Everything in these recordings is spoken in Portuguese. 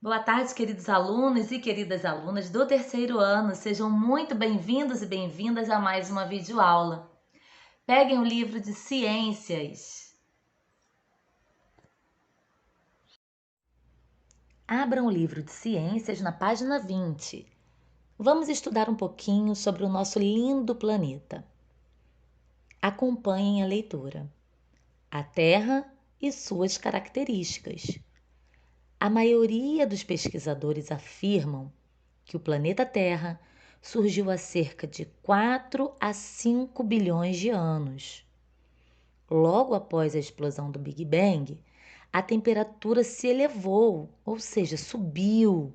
Boa tarde, queridos alunos e queridas alunas do terceiro ano. Sejam muito bem-vindos e bem-vindas a mais uma videoaula. Peguem o livro de ciências. Abram o livro de ciências na página 20. Vamos estudar um pouquinho sobre o nosso lindo planeta. Acompanhem a leitura. A Terra e suas características. A maioria dos pesquisadores afirmam que o planeta Terra surgiu há cerca de 4 a 5 bilhões de anos. Logo após a explosão do Big Bang, a temperatura se elevou, ou seja, subiu,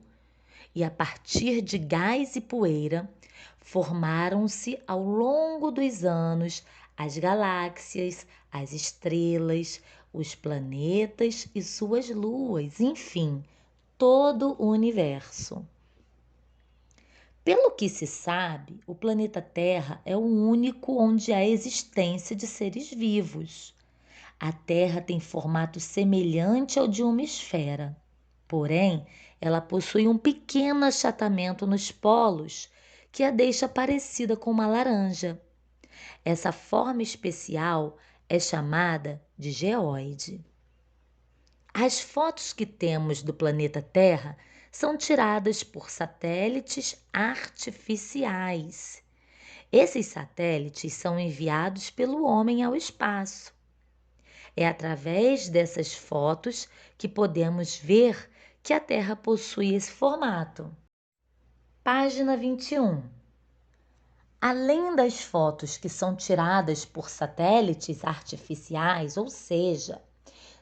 e a partir de gás e poeira, formaram-se ao longo dos anos as galáxias, as estrelas, os planetas e suas luas, enfim, todo o universo. Pelo que se sabe, o planeta Terra é o único onde há existência de seres vivos. A Terra tem formato semelhante ao de uma esfera, porém, ela possui um pequeno achatamento nos polos que a deixa parecida com uma laranja. Essa forma especial é chamada de geóide. As fotos que temos do planeta Terra são tiradas por satélites artificiais. Esses satélites são enviados pelo homem ao espaço. É através dessas fotos que podemos ver que a Terra possui esse formato. Página 21. Além das fotos que são tiradas por satélites artificiais, ou seja,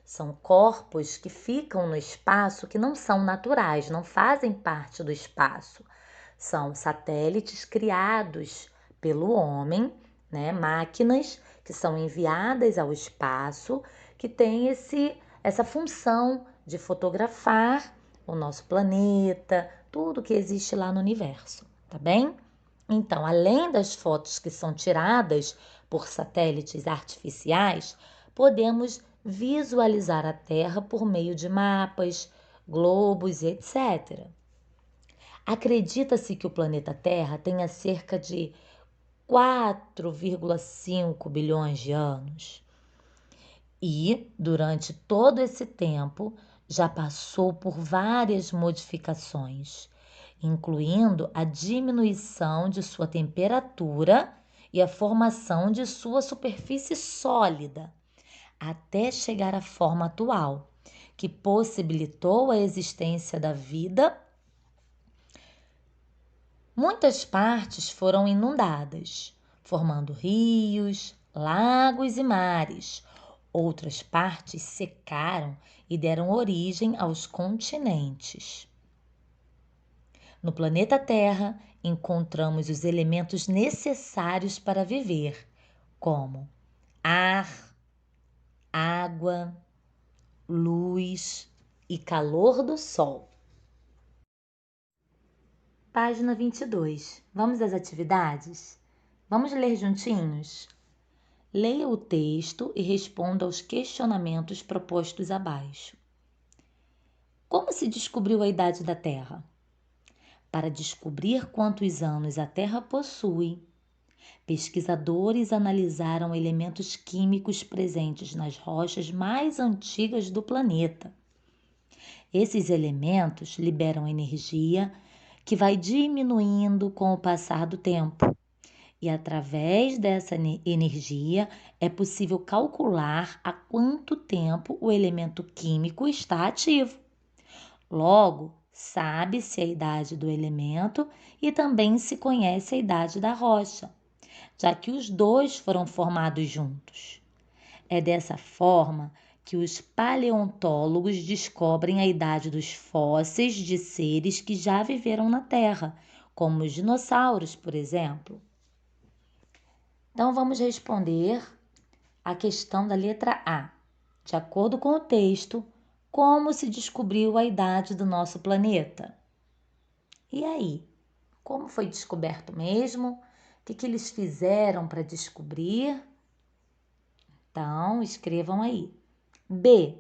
são corpos que ficam no espaço que não são naturais, não fazem parte do espaço. São satélites criados pelo homem, máquinas que são enviadas ao espaço, que têm essa função de fotografar o nosso planeta, tudo que existe lá no universo, tá bem? Então, além das fotos que são tiradas por satélites artificiais, podemos visualizar a Terra por meio de mapas, globos e etc. Acredita-se que o planeta Terra tenha cerca de 4,5 bilhões de anos. E, durante todo esse tempo, já passou por várias modificações, incluindo a diminuição de sua temperatura e a formação de sua superfície sólida, até chegar à forma atual, que possibilitou a existência da vida. Muitas partes foram inundadas, formando rios, lagos e mares. Outras partes secaram e deram origem aos continentes. No planeta Terra, encontramos os elementos necessários para viver, como ar, água, luz e calor do sol. Página 22. Vamos às atividades? Vamos ler juntinhos? Leia o texto e responda aos questionamentos propostos abaixo. Como se descobriu a idade da Terra? Para descobrir quantos anos a Terra possui, pesquisadores analisaram elementos químicos presentes nas rochas mais antigas do planeta. Esses elementos liberam energia que vai diminuindo com o passar do tempo. E através dessa energia é possível calcular há quanto tempo o elemento químico está ativo. Logo, sabe-se a idade do elemento e também se conhece a idade da rocha, já que os dois foram formados juntos. É dessa forma que os paleontólogos descobrem a idade dos fósseis de seres que já viveram na Terra, como os dinossauros, por exemplo. Então, vamos responder a questão da letra A. De acordo com o texto, como se descobriu a idade do nosso planeta? E aí? Como foi descoberto mesmo? O que eles fizeram para descobrir? Então, escrevam aí. B.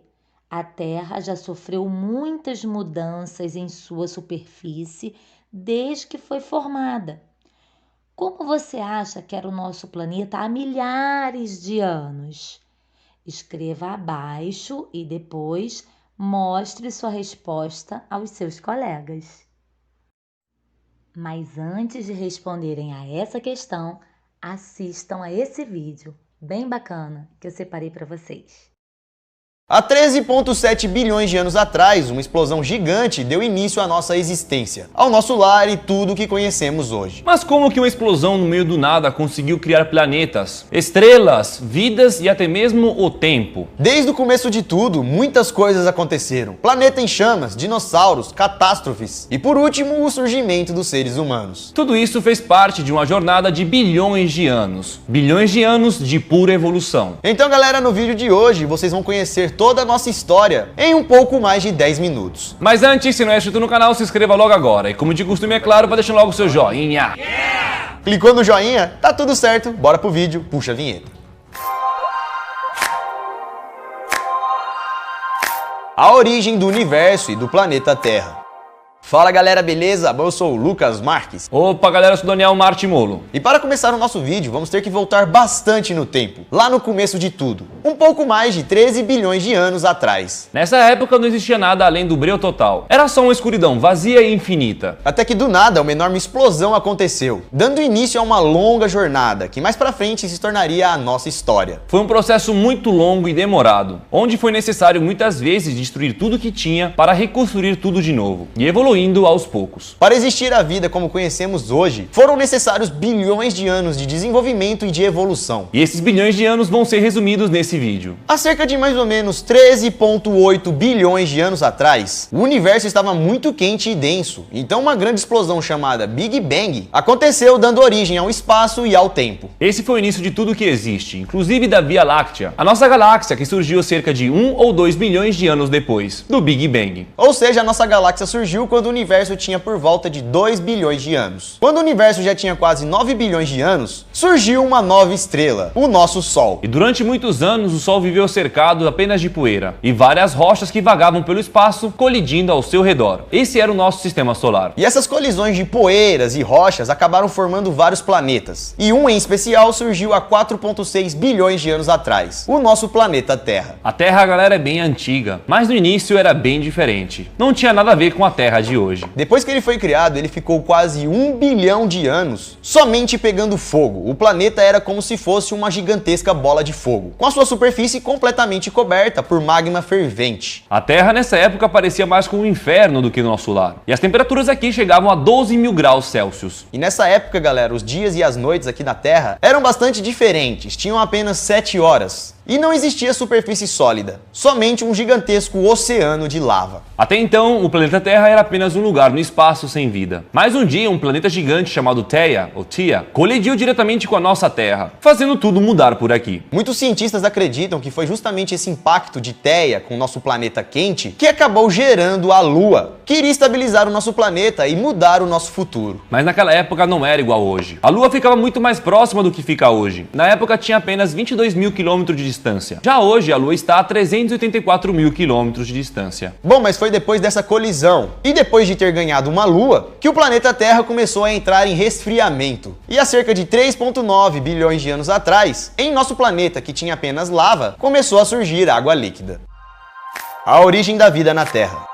A Terra já sofreu muitas mudanças em sua superfície desde que foi formada. Como você acha que era o nosso planeta há milhares de anos? Escreva abaixo e depois mostre sua resposta aos seus colegas. Mas antes de responderem a essa questão, assistam a esse vídeo bem bacana que eu separei para vocês. Há 13,7 bilhões de anos atrás, uma explosão gigante deu início à nossa existência, ao nosso lar e tudo o que conhecemos hoje. Mas como que uma explosão no meio do nada conseguiu criar planetas, estrelas, vidas e até mesmo o tempo? Desde o começo de tudo, muitas coisas aconteceram. Planeta em chamas, dinossauros, catástrofes e, por último, o surgimento dos seres humanos. Tudo isso fez parte de uma jornada de bilhões de anos de pura evolução. Então, galera, no vídeo de hoje vocês vão conhecer toda a nossa história em um pouco mais de 10 minutos. Mas antes, se não é inscrito no canal, se inscreva logo agora. E como de costume, é claro, vai deixando logo o seu joinha. Clicou no joinha? Tá tudo certo, bora pro vídeo, puxa a vinheta. A origem do universo e do planeta Terra. Fala galera, beleza? Eu sou o Lucas Marques. Opa galera, eu sou o Daniel Martimolo. E para começar o nosso vídeo, vamos ter que voltar bastante no tempo, lá no começo de tudo, um pouco mais de 13 bilhões de anos atrás. Nessa época não existia nada além do breu total. Era só uma escuridão vazia e infinita. Até que do nada uma enorme explosão aconteceu, dando início a uma longa jornada, que mais pra frente se tornaria a nossa história. Foi um processo muito longo e demorado, onde foi necessário muitas vezes destruir tudo que tinha para reconstruir tudo de novo, e evoluindo aos poucos. Para existir a vida como conhecemos hoje, foram necessários bilhões de anos de desenvolvimento e de evolução. E esses bilhões de anos vão ser resumidos nesse vídeo. Há cerca de mais ou menos 13,8 bilhões de anos atrás, o universo estava muito quente e denso, então uma grande explosão chamada Big Bang aconteceu, dando origem ao espaço e ao tempo. Esse foi o início de tudo que existe, inclusive da Via Láctea, a nossa galáxia que surgiu cerca de 1 ou 2 bilhões de anos depois do Big Bang. Ou seja, a nossa galáxia surgiu quando o universo tinha por volta de 2 bilhões de anos. Quando o universo já tinha quase 9 bilhões de anos, surgiu uma nova estrela, o nosso Sol. E durante muitos anos o Sol viveu cercado apenas de poeira e várias rochas que vagavam pelo espaço colidindo ao seu redor. Esse era o nosso sistema solar. E essas colisões de poeiras e rochas acabaram formando vários planetas. E um em especial surgiu há 4,6 bilhões de anos atrás, o nosso planeta Terra. A Terra, galera, é bem antiga, mas no início era bem diferente. Não tinha nada a ver com a Terra de hoje. Depois que ele foi criado, ele ficou quase 1 bilhão de anos somente pegando fogo. O planeta era como se fosse uma gigantesca bola de fogo, com a sua superfície completamente coberta por magma fervente. A Terra nessa época parecia mais como um inferno do que o nosso lar. E as temperaturas aqui chegavam a 12 mil graus Celsius. E nessa época, galera, os dias e as noites aqui na Terra eram bastante diferentes, tinham apenas 7 horas. E não existia superfície sólida, somente um gigantesco oceano de lava. Até então, o planeta Terra era apenas um lugar no espaço sem vida. Mas um dia, um planeta gigante chamado Theia, ou Theia, colidiu diretamente com a nossa Terra, fazendo tudo mudar por aqui. Muitos cientistas acreditam que foi justamente esse impacto de Theia com o nosso planeta quente que acabou gerando a Lua, que iria estabilizar o nosso planeta e mudar o nosso futuro. Mas naquela época não era igual hoje. A Lua ficava muito mais próxima do que fica hoje. Na época tinha apenas 22 mil quilômetros de distância. Já hoje a Lua está a 384 mil quilômetros de distância. Bom, mas foi depois dessa colisão e depois de ter ganhado uma Lua que o planeta Terra começou a entrar em resfriamento. E há cerca de 3,9 bilhões de anos atrás, em nosso planeta que tinha apenas lava, começou a surgir água líquida. A origem da vida na Terra.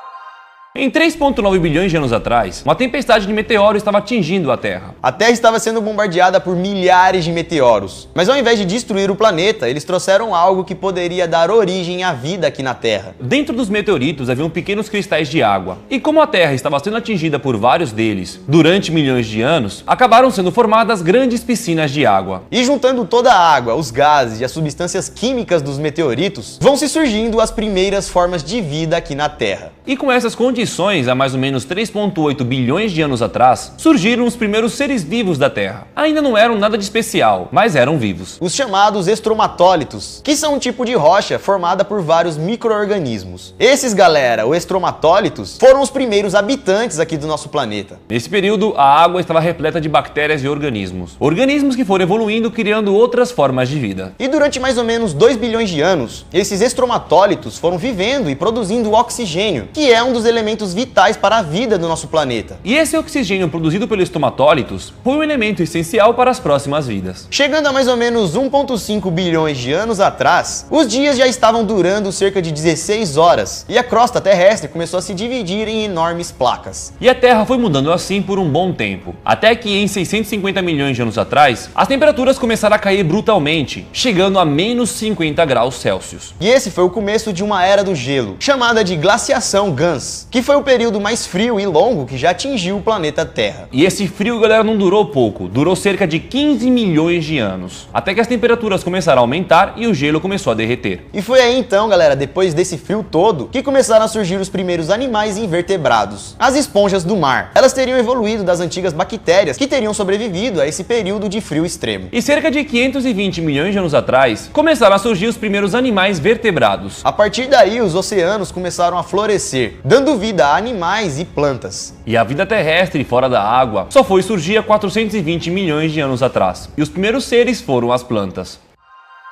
Em 3,9 bilhões de anos atrás, uma tempestade de meteoros estava atingindo a Terra. A Terra estava sendo bombardeada por milhares de meteoros, mas ao invés de destruir o planeta, eles trouxeram algo que poderia dar origem à vida aqui na Terra. Dentro dos meteoritos haviam pequenos cristais de água, e como a Terra estava sendo atingida por vários deles durante milhões de anos, acabaram sendo formadas grandes piscinas de água. E juntando toda a água, os gases e as substâncias químicas dos meteoritos, vão se surgindo as primeiras formas de vida aqui na Terra. E com essas condições, há mais ou menos 3,8 bilhões de anos atrás, surgiram os primeiros seres vivos da Terra. Ainda não eram nada de especial, mas eram vivos. Os chamados estromatólitos, que são um tipo de rocha formada por vários micro-organismos. Esses, galera, os estromatólitos, foram os primeiros habitantes aqui do nosso planeta. Nesse período, a água estava repleta de bactérias e organismos. Organismos que foram evoluindo, criando outras formas de vida. E durante mais ou menos 2 bilhões de anos, esses estromatólitos foram vivendo e produzindo oxigênio, que é um dos elementos vitais para a vida do nosso planeta. E esse oxigênio produzido pelos estromatólitos foi um elemento essencial para as próximas vidas. Chegando a mais ou menos 1,5 bilhões de anos atrás, os dias já estavam durando cerca de 16 horas, e a crosta terrestre começou a se dividir em enormes placas. E a Terra foi mudando assim por um bom tempo, até que em 650 milhões de anos atrás, as temperaturas começaram a cair brutalmente, chegando a menos 50 graus Celsius. E esse foi o começo de uma era do gelo, chamada de glaciação Gans, que foi o período mais frio e longo que já atingiu o planeta Terra. E esse frio, galera, não durou pouco, durou cerca de 15 milhões de anos, até que as temperaturas começaram a aumentar e o gelo começou a derreter. E foi aí então, galera, depois desse frio todo, que começaram a surgir os primeiros animais invertebrados, as esponjas do mar. Elas teriam evoluído das antigas bactérias que teriam sobrevivido a esse período de frio extremo. E cerca de 520 milhões de anos atrás, começaram a surgir os primeiros animais vertebrados. A partir daí, os oceanos começaram a florescer, dando vida a animais e plantas. E a vida terrestre fora da água só foi surgir há 420 milhões de anos atrás. E os primeiros seres foram as plantas.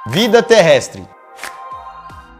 Vida terrestre.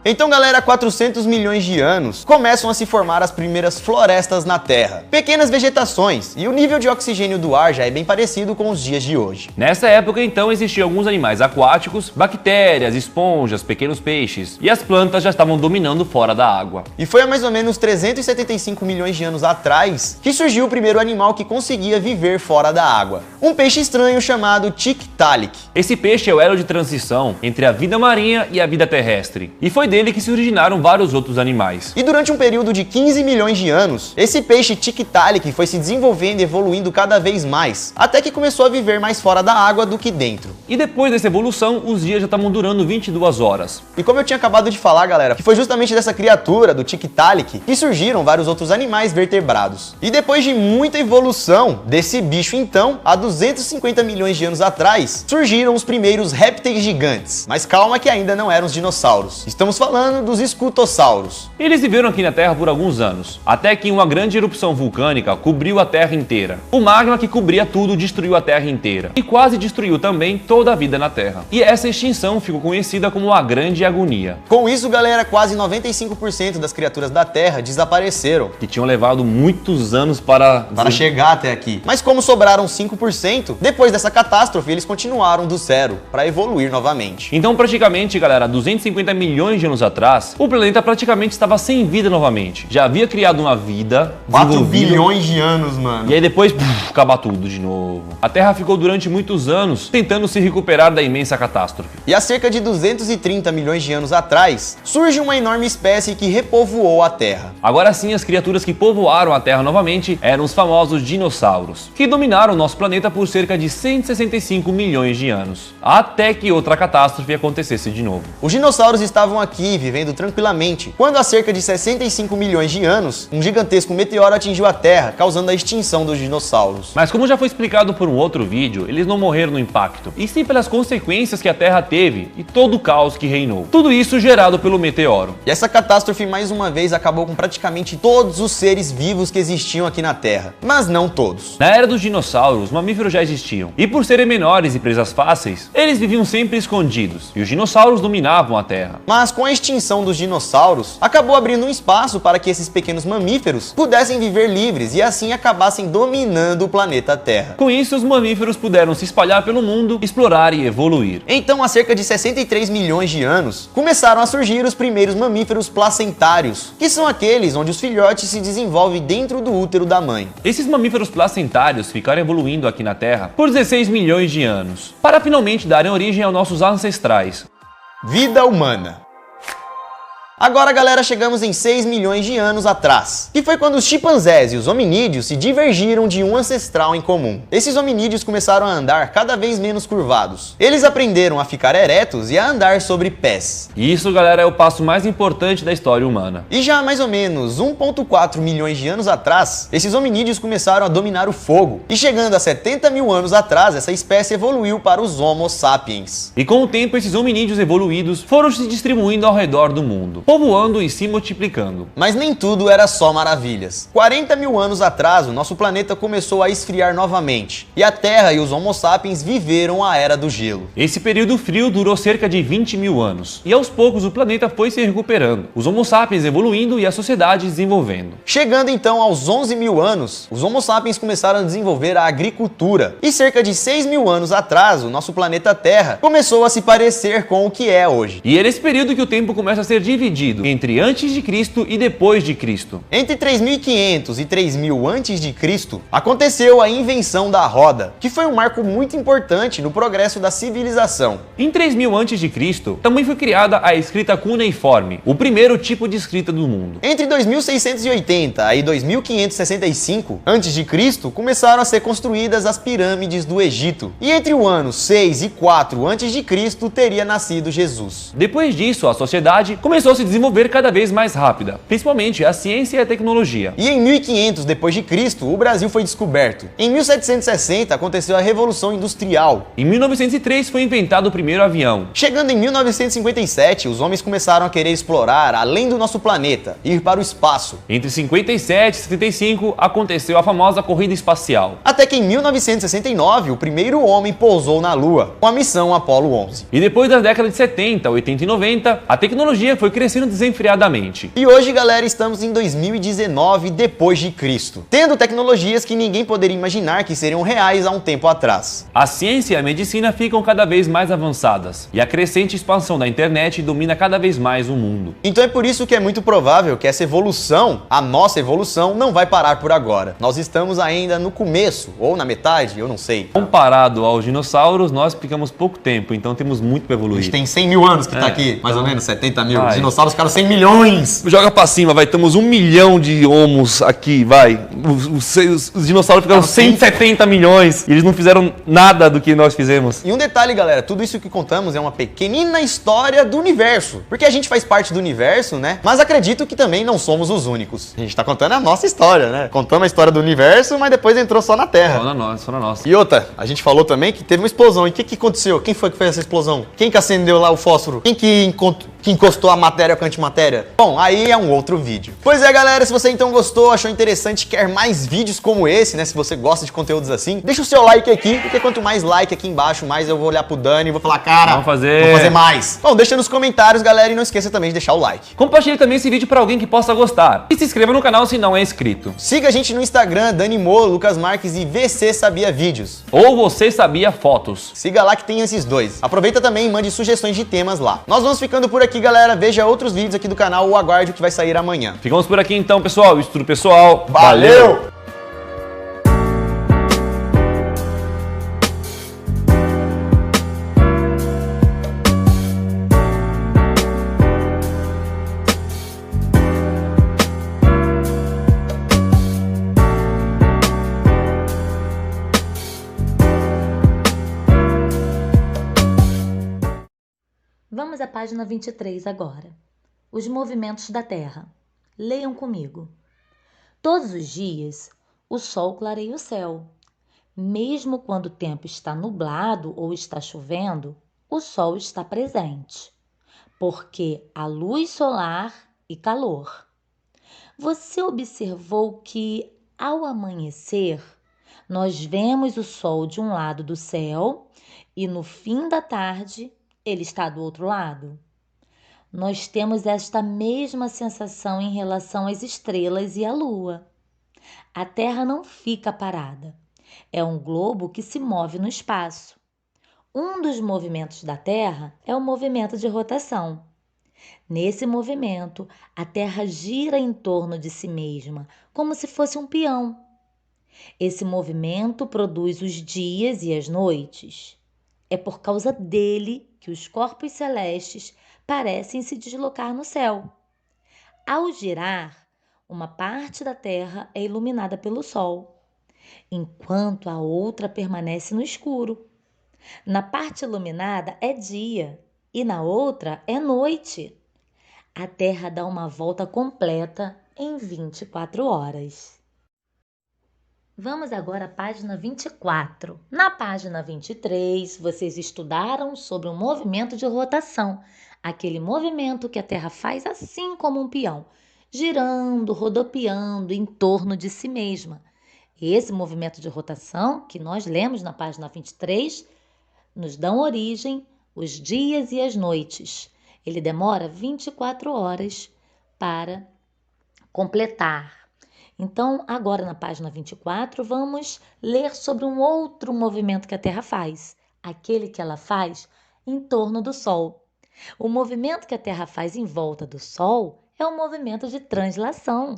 Então, galera, há 400 milhões de anos começam a se formar as primeiras florestas na Terra. Pequenas vegetações, e o nível de oxigênio do ar já é bem parecido com os dias de hoje. Nessa época, então, existiam alguns animais aquáticos, bactérias, esponjas, pequenos peixes, e as plantas já estavam dominando fora da água. E foi há mais ou menos 375 milhões de anos atrás que surgiu o primeiro animal que conseguia viver fora da água. Um peixe estranho chamado Tiktaalik. Esse peixe é o elo de transição entre a vida marinha e a vida terrestre. E foi dele que se originaram vários outros animais. E durante um período de 15 milhões de anos, esse peixe Tiktaalik foi se desenvolvendo e evoluindo cada vez mais, até que começou a viver mais fora da água do que dentro. E depois dessa evolução, os dias já estavam durando 22 horas. E como eu tinha acabado de falar, galera, que foi justamente dessa criatura, do Tiktaalik, que surgiram vários outros animais vertebrados. E depois de muita evolução desse bicho, então, há 250 milhões de anos atrás, surgiram os primeiros répteis gigantes. Mas calma que ainda não eram os dinossauros. Estamos falando dos escutossauros. Eles viveram aqui na Terra por alguns anos, até que uma grande erupção vulcânica cobriu a Terra inteira. O magma que cobria tudo destruiu a Terra inteira e quase destruiu também toda a vida na Terra. E essa extinção ficou conhecida como a Grande Agonia. Com isso, galera, quase 95% das criaturas da Terra desapareceram. Que tinham levado muitos anos para chegar até aqui. Mas como sobraram 5%, depois dessa catástrofe, eles continuaram do zero para evoluir novamente. Então, praticamente, galera, 250 milhões de anos atrás, o planeta praticamente estava sem vida novamente. Já havia criado uma vida. 4 bilhões de anos, mano. E aí depois, acaba tudo de novo. A Terra ficou durante muitos anos tentando se recuperar da imensa catástrofe. E há cerca de 230 milhões de anos atrás, surge uma enorme espécie que repovoou a Terra. Agora sim, as criaturas que povoaram a Terra novamente eram os famosos dinossauros, que dominaram o nosso planeta por cerca de 165 milhões de anos, até que outra catástrofe acontecesse de novo. Os dinossauros estavam aqui, vivendo tranquilamente, quando há cerca de 65 milhões de anos, um gigantesco meteoro atingiu a Terra, causando a extinção dos dinossauros. Mas como já foi explicado por um outro vídeo, eles não morreram no impacto, e sim pelas consequências que a Terra teve e todo o caos que reinou. Tudo isso gerado pelo meteoro. E essa catástrofe, mais uma vez, acabou com praticamente todos os seres vivos que existiam aqui na Terra. Mas não todos. Na era dos dinossauros, os mamíferos já existiam, e por serem menores e presas fáceis, eles viviam sempre escondidos, e os dinossauros dominavam a Terra. Mas com a extinção dos dinossauros, acabou abrindo um espaço para que esses pequenos mamíferos pudessem viver livres e assim acabassem dominando o planeta Terra. Com isso, os mamíferos puderam se espalhar pelo mundo, explorar e evoluir. Então, há cerca de 63 milhões de anos, começaram a surgir os primeiros mamíferos placentários, que são aqueles onde os filhotes se desenvolvem dentro do útero da mãe. Esses mamíferos placentários ficaram evoluindo aqui na Terra por 16 milhões de anos, para finalmente darem origem aos nossos ancestrais. Vida humana. Agora, galera, chegamos em 6 milhões de anos atrás, que foi quando os chimpanzés e os hominídeos se divergiram de um ancestral em comum. Esses hominídeos começaram a andar cada vez menos curvados. Eles aprenderam a ficar eretos e a andar sobre pés. E isso, galera, é o passo mais importante da história humana. E já há mais ou menos 1,4 milhões de anos atrás, esses hominídeos começaram a dominar o fogo. E chegando a 70 mil anos atrás, essa espécie evoluiu para os Homo sapiens. E com o tempo, esses hominídeos evoluídos foram se distribuindo ao redor do mundo, povoando e se multiplicando. Mas nem tudo era só maravilhas. 40 mil anos atrás, o nosso planeta começou a esfriar novamente, e a Terra e os Homo sapiens viveram a Era do Gelo. Esse período frio durou cerca de 20 mil anos, e aos poucos o planeta foi se recuperando, os Homo sapiens evoluindo e a sociedade desenvolvendo. Chegando então aos 11 mil anos, os Homo sapiens começaram a desenvolver a agricultura, e cerca de 6 mil anos atrás, o nosso planeta Terra começou a se parecer com o que é hoje. E é nesse período que o tempo começa a ser dividido entre antes de Cristo e depois de Cristo. Entre 3.500 e 3.000 antes de Cristo, aconteceu a invenção da roda, que foi um marco muito importante no progresso da civilização. Em 3000 a.C., também foi criada a escrita cuneiforme, o primeiro tipo de escrita do mundo. Entre 2680 e 2565 a.C., começaram a ser construídas as pirâmides do Egito. E entre o ano 6 e 4 a.C. teria nascido Jesus. Depois disso, a sociedade começou a se desenvolver cada vez mais rápida, principalmente a ciência e a tecnologia. E em 1500 d.C., o Brasil foi descoberto. Em 1760 aconteceu a Revolução Industrial. Em 1903 foi inventado o primeiro avião. Chegando em 1957, os homens começaram a querer explorar além do nosso planeta, ir para o espaço. Entre 57 e 75 aconteceu a famosa corrida espacial. Até que em 1969, o primeiro homem pousou na Lua, com a missão Apollo 11. E depois das décadas de 70, 80 e 90, a tecnologia foi crescendo desenfreadamente. E hoje, galera, estamos em 2019 depois de Cristo, tendo tecnologias que ninguém poderia imaginar que seriam reais há um tempo atrás. A ciência e a medicina ficam cada vez mais avançadas, e a crescente expansão da internet domina cada vez mais o mundo. Então é por isso que é muito provável que essa evolução, a nossa evolução, não vai parar por agora. Nós estamos ainda no começo, ou na metade, eu não sei. Comparado aos dinossauros, nós ficamos pouco tempo, então temos muito para A evoluir. gente tem 100 mil anos que tá aqui, mais ou menos 70 mil. Vai. Os dinossauros ficaram 100 milhões. Joga pra cima, vai. Temos 1 milhão de homos aqui, vai. Os dinossauros ficaram 170 milhões e eles não fizeram nada do que nós fizemos. E um detalhe, galera, tudo isso que contamos é uma pequenina história do universo. Porque a gente faz parte do universo, né? Mas acredito que também não somos os únicos. A gente tá contando a nossa história, né? Contamos a história do universo, mas depois entrou só na Terra. Só na nossa. E outra, a gente falou também que teve uma explosão. E o que aconteceu? Quem foi que fez essa explosão? Quem que acendeu lá o fósforo? Quem que encostou a matéria com a antimatéria? Bom, aí é um outro vídeo. Pois é, galera, se você então gostou, achou interessante, quer mais vídeos como esse, né? Se você gosta de conteúdos assim, deixa o seu like aqui, porque quanto mais like aqui embaixo, mais eu vou olhar pro Dani e vou falar, cara, vou fazer mais. Bom, deixa nos comentários, galera, e não esqueça também de deixar o like. Compartilhe também esse vídeo para alguém que possa gostar. E se inscreva no canal se não é inscrito. Siga a gente no Instagram, Dani Mo, Lucas Marques e VC Sabia Vídeos. Ou Você Sabia Fotos. Siga lá que tem esses dois. Aproveita também e mande sugestões de temas lá. Nós vamos ficando por aqui, galera. Veja outros vídeos aqui do canal ou aguarde o que vai sair amanhã. Ficamos por aqui então, pessoal. Isso tudo, pessoal. Valeu! Vamos à página 23 agora. Os movimentos da Terra. Leiam comigo. Todos os dias, o sol clareia o céu. Mesmo quando o tempo está nublado ou está chovendo, o sol está presente, porque há luz solar e calor. Você observou que, ao amanhecer, nós vemos o sol de um lado do céu e, no fim da tarde, ele está do outro lado? Nós temos esta mesma sensação em relação às estrelas e à Lua. A Terra não fica parada. É um globo que se move no espaço. Um dos movimentos da Terra é o movimento de rotação. Nesse movimento, a Terra gira em torno de si mesma, como se fosse um peão. Esse movimento produz os dias e as noites. É por causa dele que os corpos celestes parecem se deslocar no céu. Ao girar, uma parte da Terra é iluminada pelo Sol, enquanto a outra permanece no escuro. Na parte iluminada é dia e na outra é noite. A Terra dá uma volta completa em 24 horas. Vamos agora à página 24. Na página 23, vocês estudaram sobre o movimento de rotação, aquele movimento que a Terra faz assim como um peão, girando, rodopiando em torno de si mesma. Esse movimento de rotação, que nós lemos na página 23, nos dão origem os dias e as noites. Ele demora 24 horas para completar. Então, agora na página 24, vamos ler sobre um outro movimento que a Terra faz, aquele que ela faz em torno do Sol. O movimento que a Terra faz em volta do Sol é um movimento de translação.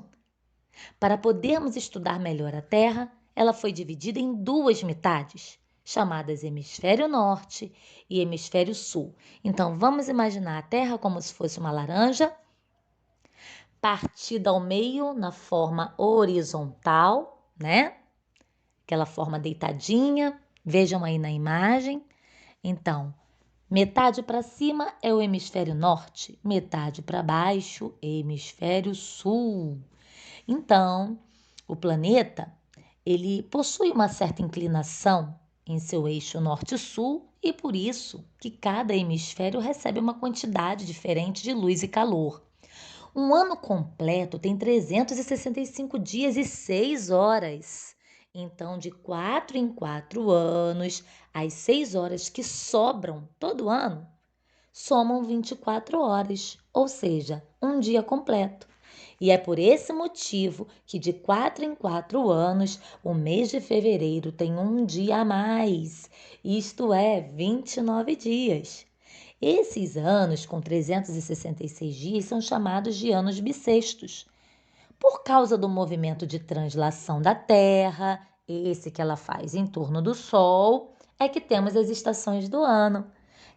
Para podermos estudar melhor a Terra, ela foi dividida em duas metades, chamadas Hemisfério Norte e Hemisfério Sul. Então, vamos imaginar a Terra como se fosse uma laranja, partida ao meio na forma horizontal, né? Aquela forma deitadinha, vejam aí na imagem. Então, metade para cima é o hemisfério norte, metade para baixo, hemisfério sul. Então, o planeta, ele possui uma certa inclinação em seu eixo norte-sul e por isso que cada hemisfério recebe uma quantidade diferente de luz e calor. Um ano completo tem 365 dias e 6 horas. Então, de 4 em 4 anos, as 6 horas que sobram todo ano somam 24 horas, ou seja, um dia completo. E é por esse motivo que de 4 em 4 anos, o mês de fevereiro tem um dia a mais, isto é, 29 dias. Esses anos com 366 dias são chamados de anos bissextos. Por causa do movimento de translação da Terra, esse que ela faz em torno do Sol, é que temos as estações do ano,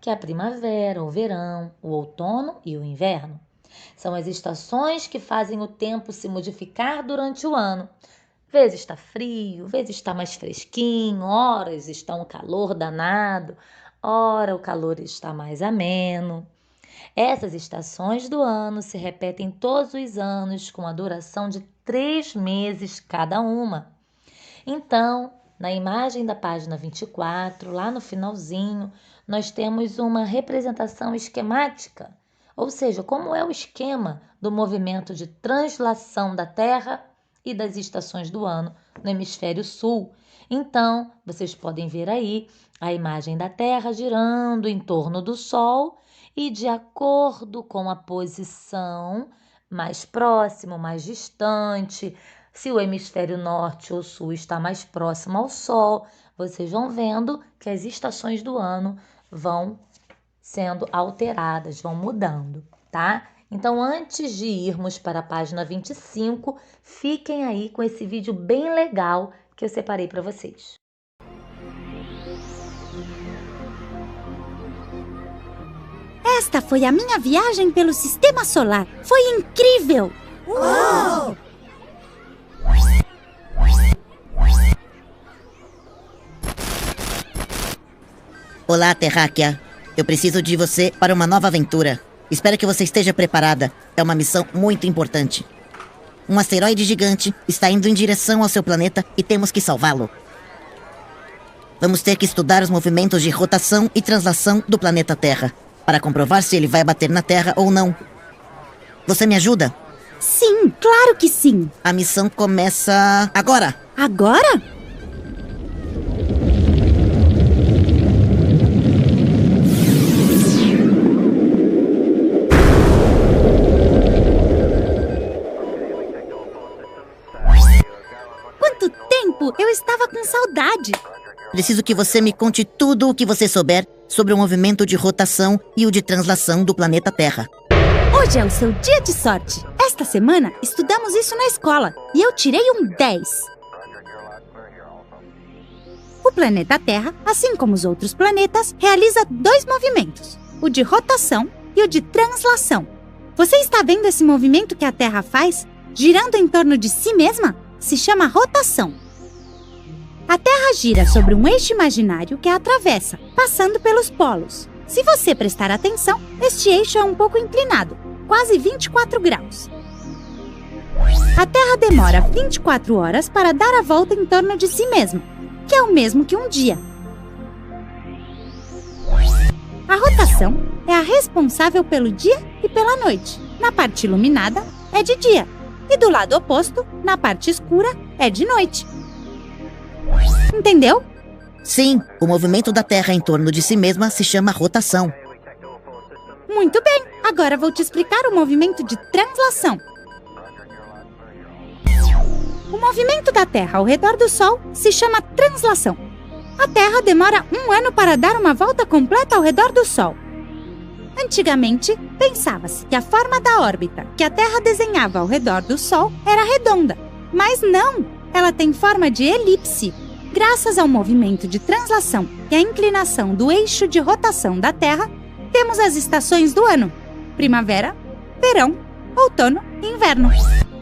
que é a primavera, o verão, o outono e o inverno. São as estações que fazem o tempo se modificar durante o ano. Vezes está frio, vezes está mais fresquinho, horas está um calor danado, ora o calor está mais ameno. Essas estações do ano se repetem todos os anos com a duração de 3 meses cada uma. Então, na imagem da página 24, lá no finalzinho, nós temos uma representação esquemática, ou seja, como é o esquema do movimento de translação da Terra e das estações do ano no hemisfério sul. Então, vocês podem ver aí a imagem da Terra girando em torno do Sol e de acordo com a posição mais próximo, mais distante, se o hemisfério norte ou sul está mais próximo ao Sol, vocês vão vendo que as estações do ano vão sendo alteradas, vão mudando, tá? Então, antes de irmos para a página 25, fiquem aí com esse vídeo bem legal que eu separei para vocês. Esta foi a minha viagem pelo Sistema Solar. Foi incrível! Uau! Olá, Terráquea. Eu preciso de você para uma nova aventura. Espero que você esteja preparada. É uma missão muito importante. Um asteroide gigante está indo em direção ao seu planeta e temos que salvá-lo. Vamos ter que estudar os movimentos de rotação e translação do planeta Terra, para comprovar se ele vai bater na Terra ou não. Você me ajuda? Sim, claro que sim. A missão começa agora. Agora? Quanto tempo! Eu estava com saudade. Preciso que você me conte tudo o que você souber sobre o movimento de rotação e o de translação do planeta Terra. Hoje é o seu dia de sorte. Esta semana estudamos isso na escola e eu tirei um 10. O planeta Terra, assim como os outros planetas, realiza 2 movimentos, o de rotação e o de translação. Você está vendo esse movimento que a Terra faz, girando em torno de si mesma? Se chama rotação. A Terra gira sobre um eixo imaginário que a atravessa, passando pelos polos. Se você prestar atenção, este eixo é um pouco inclinado, quase 24 graus. A Terra demora 24 horas para dar a volta em torno de si mesma, que é o mesmo que um dia. A rotação é a responsável pelo dia e pela noite. Na parte iluminada, é de dia, e do lado oposto, na parte escura, é de noite. Entendeu? Sim, o movimento da Terra em torno de si mesma se chama rotação. Muito bem, agora vou te explicar o movimento de translação. O movimento da Terra ao redor do Sol se chama translação. A Terra demora 1 ano para dar uma volta completa ao redor do Sol. Antigamente, pensava-se que a forma da órbita que a Terra desenhava ao redor do Sol era redonda. Mas não, ela tem forma de elipse. Graças ao movimento de translação e à inclinação do eixo de rotação da Terra, temos as estações do ano: primavera, verão, outono e inverno.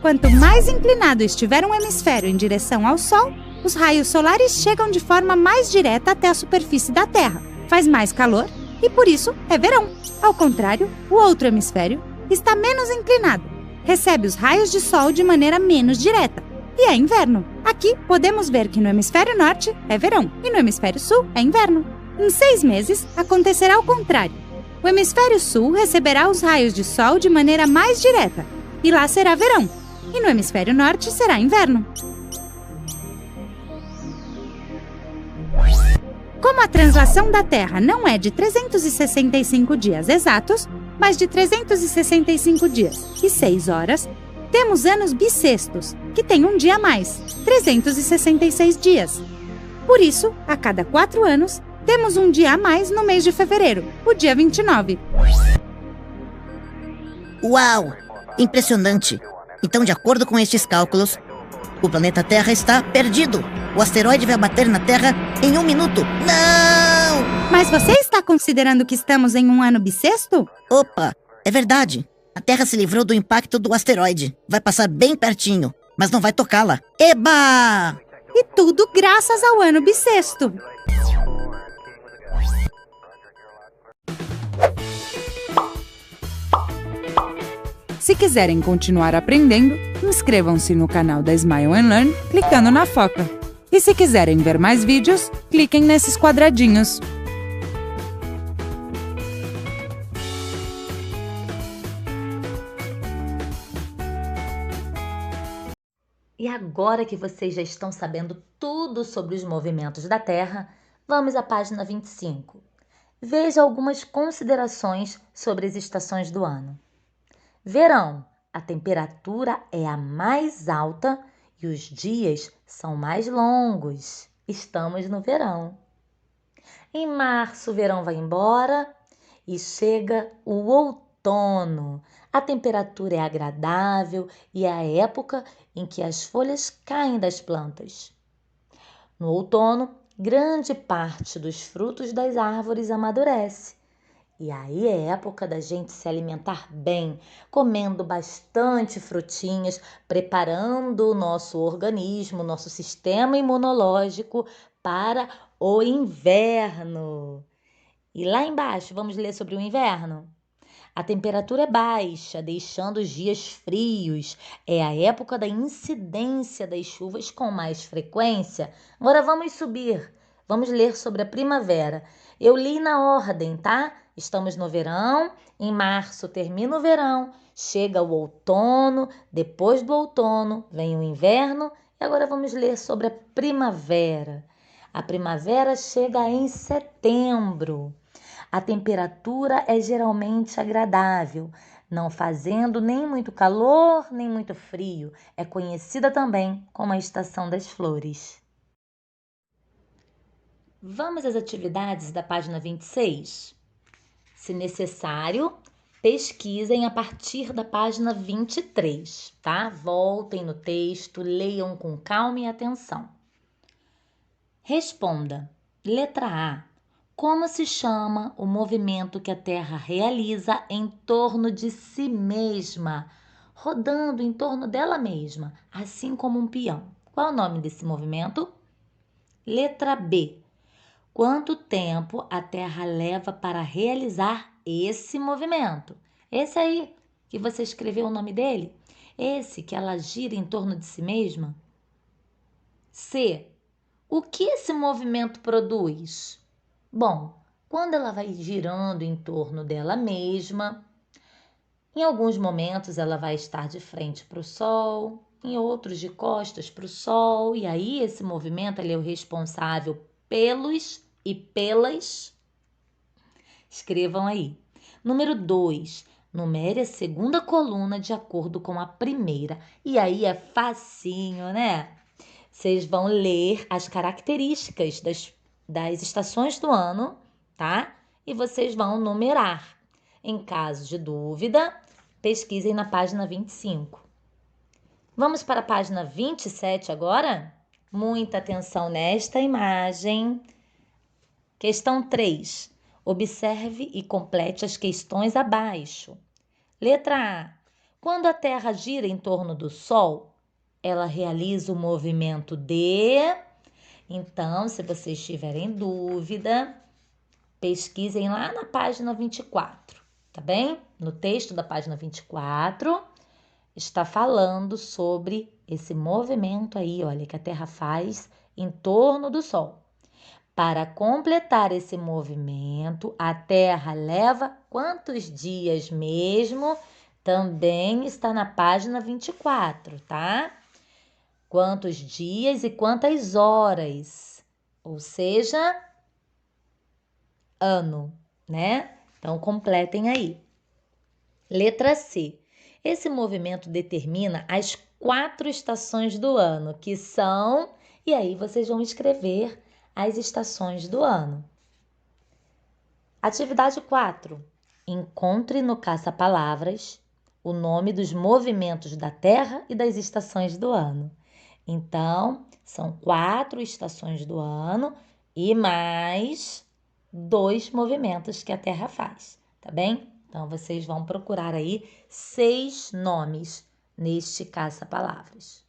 Quanto mais inclinado estiver um hemisfério em direção ao Sol, os raios solares chegam de forma mais direta até a superfície da Terra. Faz mais calor e, por isso, é verão. Ao contrário, o outro hemisfério está menos inclinado, recebe os raios de sol de maneira menos direta e é inverno. Aqui podemos ver que no hemisfério norte é verão e no hemisfério sul é inverno. Em 6 meses, acontecerá o contrário. O hemisfério sul receberá os raios de sol de maneira mais direta e lá será verão. E no hemisfério norte será inverno. Como a translação da Terra não é de 365 dias exatos, mas de 365 dias e 6 horas, temos anos bissextos, que têm um dia a mais, 366 dias. Por isso, a cada 4 anos, temos um dia a mais no mês de fevereiro, o dia 29. Uau! Impressionante! Então, de acordo com estes cálculos, o planeta Terra está perdido. O asteroide vai bater na Terra em 1 minuto. Não! Mas você está considerando que estamos em um ano bissexto? Opa, é verdade. A Terra se livrou do impacto do asteroide. Vai passar bem pertinho, mas não vai tocá-la. Eba! E tudo graças ao ano bissexto. Se quiserem continuar aprendendo, inscrevam-se no canal da Smile and Learn clicando na foca. E se quiserem ver mais vídeos, cliquem nesses quadradinhos. E agora que vocês já estão sabendo tudo sobre os movimentos da Terra, vamos à página 25. Veja algumas considerações sobre as estações do ano. Verão, a temperatura é a mais alta e os dias são mais longos. Estamos no verão. Em março, o verão vai embora e chega o outono. A temperatura é agradável e é a época em que as folhas caem das plantas. No outono, grande parte dos frutos das árvores amadurece. E aí é época da gente se alimentar bem, comendo bastante frutinhas, preparando o nosso organismo, nosso sistema imunológico para o inverno. E lá embaixo, vamos ler sobre o inverno? A temperatura é baixa, deixando os dias frios. É a época da incidência das chuvas com mais frequência. Agora vamos subir. Vamos ler sobre a primavera. Eu li na ordem, tá? Estamos no verão, em março termina o verão, chega o outono, depois do outono vem o inverno e agora vamos ler sobre a primavera. A primavera chega em setembro. A temperatura é geralmente agradável, não fazendo nem muito calor nem muito frio. É conhecida também como a estação das flores. Vamos às atividades da página 26? Se necessário, pesquisem a partir da página 23, tá? Voltem no texto, leiam com calma e atenção. Responda. Letra A. Como se chama o movimento que a Terra realiza em torno de si mesma, rodando em torno dela mesma, assim como um peão? Qual é o nome desse movimento? Letra B. Quanto tempo a Terra leva para realizar esse movimento? Esse aí que você escreveu o nome dele? Esse que ela gira em torno de si mesma? C. O que esse movimento produz? Bom, quando ela vai girando em torno dela mesma, em alguns momentos ela vai estar de frente para o Sol, em outros de costas para o Sol, e aí esse movimento ele é o responsável pelos e pelas. Escrevam aí. Número 2. Numere a segunda coluna de acordo com a primeira. E aí é facinho, né? Vocês vão ler as características das estações do ano, tá? E vocês vão numerar. Em caso de dúvida, pesquisem na página 25. Vamos para a página 27 agora? Muita atenção nesta imagem. Questão 3. Observe e complete as questões abaixo. Letra A. Quando a Terra gira em torno do Sol, ela realiza o movimento de... Então, se vocês tiverem dúvida, pesquisem lá na página 24, tá bem? No texto da página 24, está falando sobre esse movimento aí, olha, que a Terra faz em torno do Sol. Para completar esse movimento, a Terra leva quantos dias mesmo? Também está na página 24, tá? Quantos dias e quantas horas? Ou seja, ano, né? Então, completem aí. Letra C. Esse movimento determina as 4 estações do ano, que são... E aí, vocês vão escrever as estações do ano. Atividade 4. Encontre no caça-palavras o nome dos movimentos da Terra e das estações do ano. Então, são 4 estações do ano e mais 2 movimentos que a Terra faz, tá bem? Então, vocês vão procurar aí 6 nomes neste caça-palavras.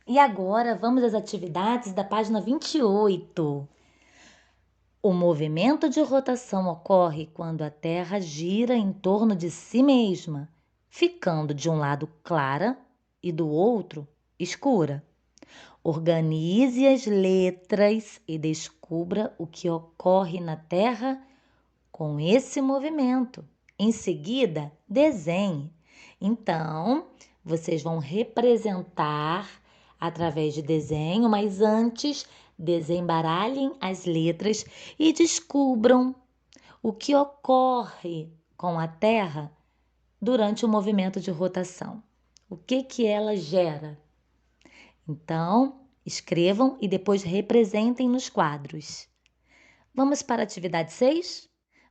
E agora, vamos às atividades da página 28. O movimento de rotação ocorre quando a Terra gira em torno de si mesma, ficando de um lado clara e do outro escura. Organize as letras e descubra o que ocorre na Terra com esse movimento. Em seguida, desenhe. Então, vocês vão representar através de desenho, mas antes desembaralhem as letras e descubram o que ocorre com a Terra durante o movimento de rotação. O que ela gera? Então, escrevam e depois representem nos quadros. Vamos para a atividade 6?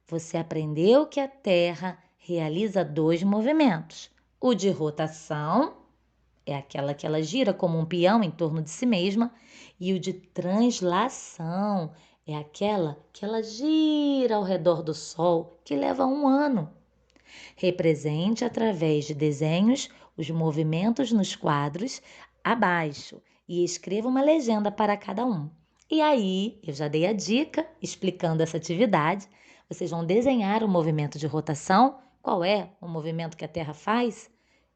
Você aprendeu que a Terra realiza 2 movimentos. O de rotação é aquela que ela gira como um peão em torno de si mesma, e o de translação é aquela que ela gira ao redor do Sol, que leva 1 ano. Represente através de desenhos os movimentos nos quadros abaixo e escreva uma legenda para cada um. E aí, eu já dei a dica explicando essa atividade. Vocês vão desenhar o movimento de rotação. Qual é o movimento que a Terra faz?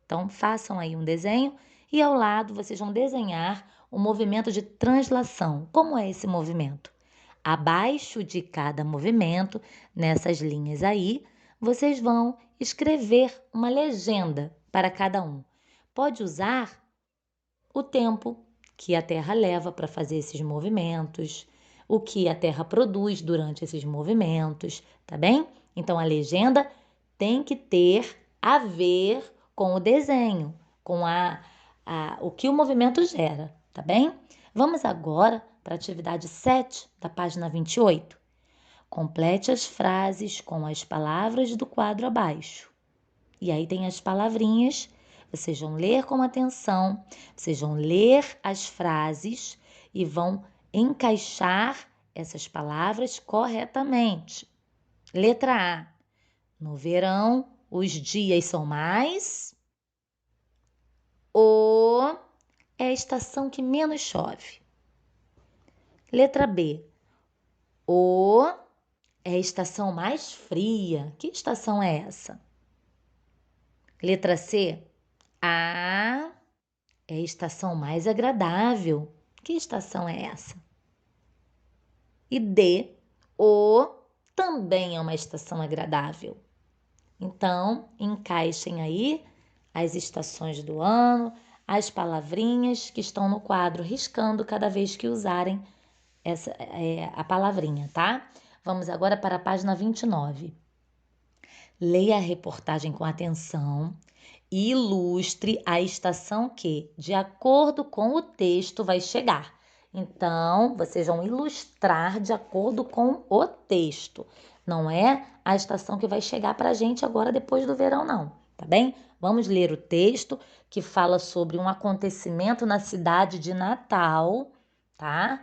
Então, façam aí um desenho e ao lado vocês vão desenhar o movimento de translação. Como é esse movimento? Abaixo de cada movimento, nessas linhas aí, vocês vão escrever uma legenda para cada um. Pode usar o tempo que a Terra leva para fazer esses movimentos, o que a Terra produz durante esses movimentos, tá bem? Então, a legenda tem que ter a ver com o desenho, com o que o movimento gera, tá bem? Vamos agora para a atividade 7 da página 28. Complete as frases com as palavras do quadro abaixo. E aí tem as palavrinhas, vocês vão ler com atenção, vocês vão ler as frases e vão encaixar essas palavras corretamente. Letra A. No verão, os dias são mais. O é a estação que menos chove. Letra B. O é a estação mais fria. Que estação é essa? Letra C. A é a estação mais agradável. Que estação é essa? E D. O também é uma estação agradável. Então, encaixem aí as estações do ano, as palavrinhas que estão no quadro, riscando cada vez que usarem a palavrinha, tá? Vamos agora para a página 29. Leia a reportagem com atenção e ilustre a estação que, de acordo com o texto, vai chegar. Então, vocês vão ilustrar de acordo com o texto. Não é a estação que vai chegar para a gente agora depois do verão, não. Tá bem? Vamos ler o texto que fala sobre um acontecimento na cidade de Natal, tá?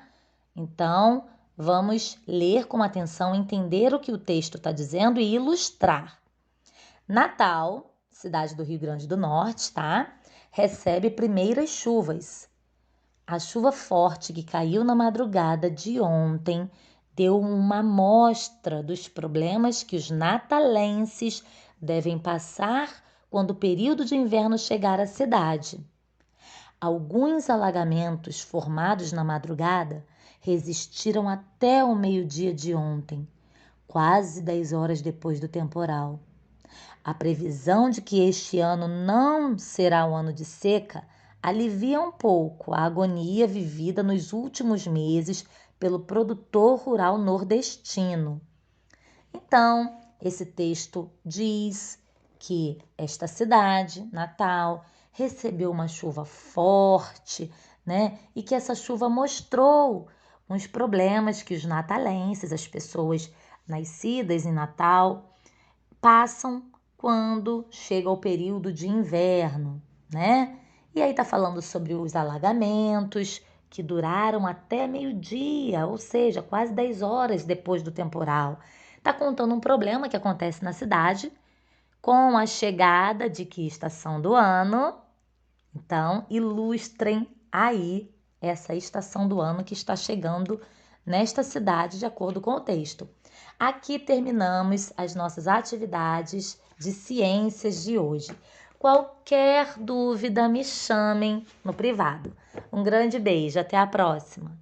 Então, vamos ler com atenção, entender o que o texto está dizendo e ilustrar. Natal, cidade do Rio Grande do Norte, tá? Recebe primeiras chuvas. A chuva forte que caiu na madrugada de ontem deu uma amostra dos problemas que os natalenses devem passar quando o período de inverno chegar à cidade. Alguns alagamentos formados na madrugada resistiram até o meio-dia de ontem, quase 10 horas depois do temporal. A previsão de que este ano não será um ano de seca alivia um pouco a agonia vivida nos últimos meses pelo produtor rural nordestino. Então, esse texto diz que esta cidade, Natal, recebeu uma chuva forte, né? E que essa chuva mostrou uns problemas que os natalenses, as pessoas nascidas em Natal, passam quando chega o período de inverno, né? E aí tá falando sobre os alagamentos que duraram até meio-dia, ou seja, quase 10 horas depois do temporal. Tá contando um problema que acontece na cidade com a chegada de que estação do ano? Então, ilustrem aí essa estação do ano que está chegando nesta cidade de acordo com o texto. Aqui terminamos as nossas atividades de ciências de hoje. Qualquer dúvida, me chamem no privado. Um grande beijo, até a próxima!